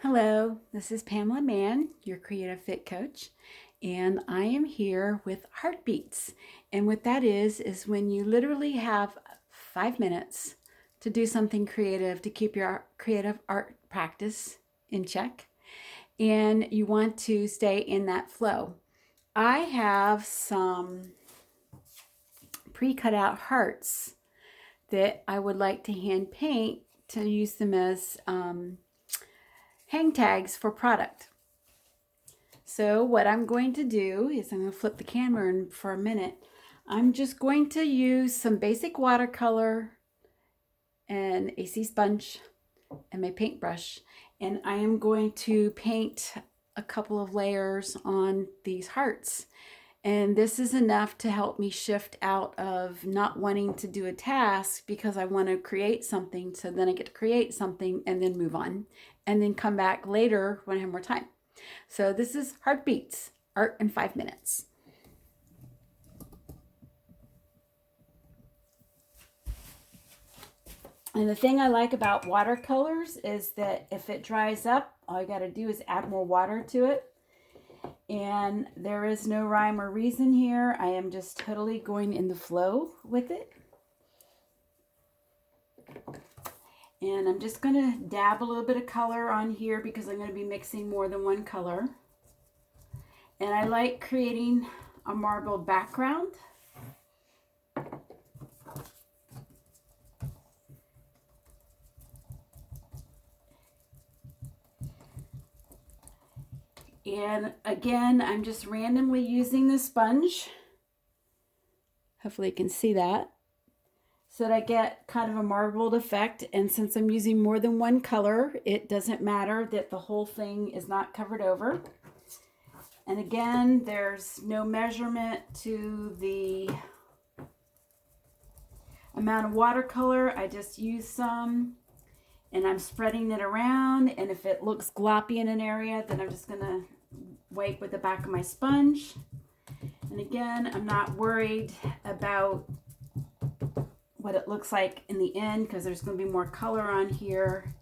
Hello, this is Pamela Mann, your creative fit coach, and I am here with heartbeats. And what that is when you literally have 5 minutes to do something creative to keep your creative art practice in check, and you want to stay in that flow. I have some pre-cut out hearts that I would like to hand paint to use them as hang tags for product. So what I'm going to do is I'm going to flip the camera in for a minute. I'm just going to use some basic watercolor and AC sponge and my paintbrush, and I am going to paint a couple of layers on these hearts. And this is enough to help me shift out of not wanting to do a task because I want to create something. So then I get to create something and then move on and then come back later when I have more time. So this is Heartbeats, Art in 5 minutes. And the thing I like about watercolors is that if it dries up, all you got to do is add more water to it. And there is no rhyme or reason here. I am just totally going in the flow with it. And I'm just going to dab a little bit of color on here because I'm going to be mixing more than one color. And I like creating a marble background. And again, I'm just randomly using the sponge. Hopefully you can see that. So that I get kind of a marbled effect. And since I'm using more than one color, it doesn't matter that the whole thing is not covered over. And again, there's no measurement to the amount of watercolor. I just use some and I'm spreading it around. And if it looks gloppy in an area, then I'm just gonna wipe with the back of my sponge. And again, I'm not worried about what it looks like in the end because there's going to be more color on here.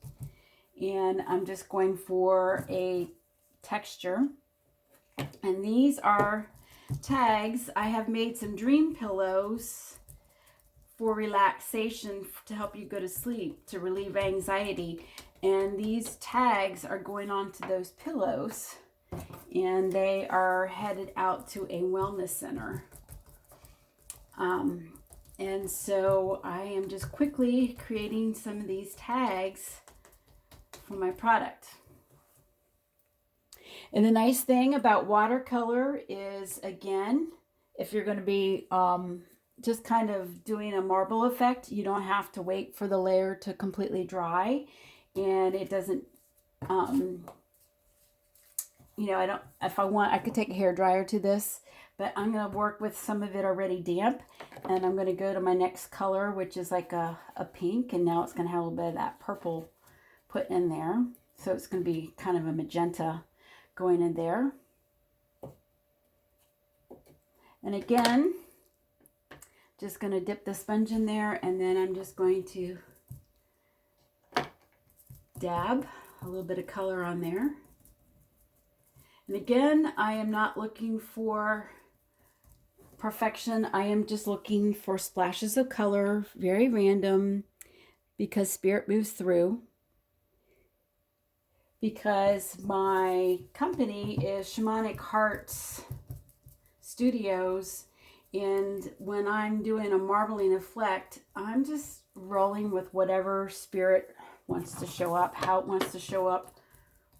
And I'm just going for a texture. And these are tags. I have made some dream pillows for relaxation to help you go to sleep, to relieve anxiety. And these tags are going onto those pillows. And they are headed out to a wellness center. And so I am just quickly creating some of these tags for my product. And the nice thing about watercolor is, again, if you're going to be just kind of doing a marble effect, you don't have to wait for the layer to completely dry. And it doesn't, you know, if I want, I could take a hair dryer to this, but I'm going to work with some of it already damp. And I'm going to go to my next color, which is like a pink. And now it's going to have a little bit of that purple put in there. So it's going to be kind of a magenta going in there. And again, just going to dip the sponge in there. And then I'm just going to dab a little bit of color on there. And again, I am not looking for perfection. I am just looking for splashes of color, very random, because spirit moves through. Because my company is Shamanic Hearts Studios, and when I'm doing a marbling effect, I'm just rolling with whatever spirit wants to show up, how it wants to show up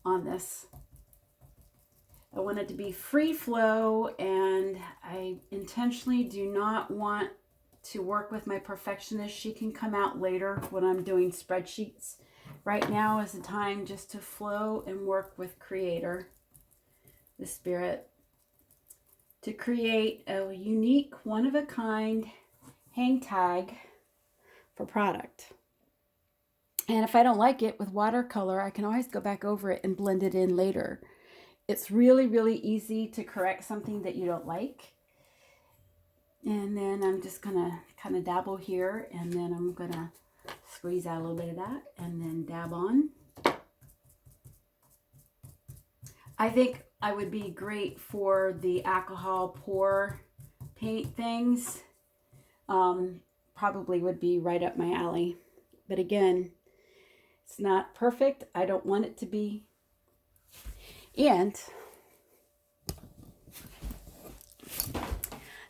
on this. I want it to be free flow, and I intentionally do not want to work with my perfectionist. She can come out later when I'm doing spreadsheets. Right now is the time just to flow and work with Creator, the Spirit, to create a unique, one-of-a-kind hang tag for product. And if I don't like it with watercolor, I can always go back over it and blend it in later. It's really, really easy to correct something that you don't like. And then I'm just going to kind of dabble here, and then I'm going to squeeze out a little bit of that and then dab on. I think I would be great for the alcohol pour paint things. Probably would be right up my alley. But again, it's not perfect. I don't want it to be. And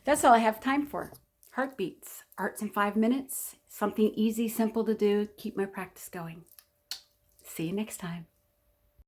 that's all I have time for. Heartbeats. Arts in 5 minutes. Something easy, simple to do. Keep my practice going. See you next time.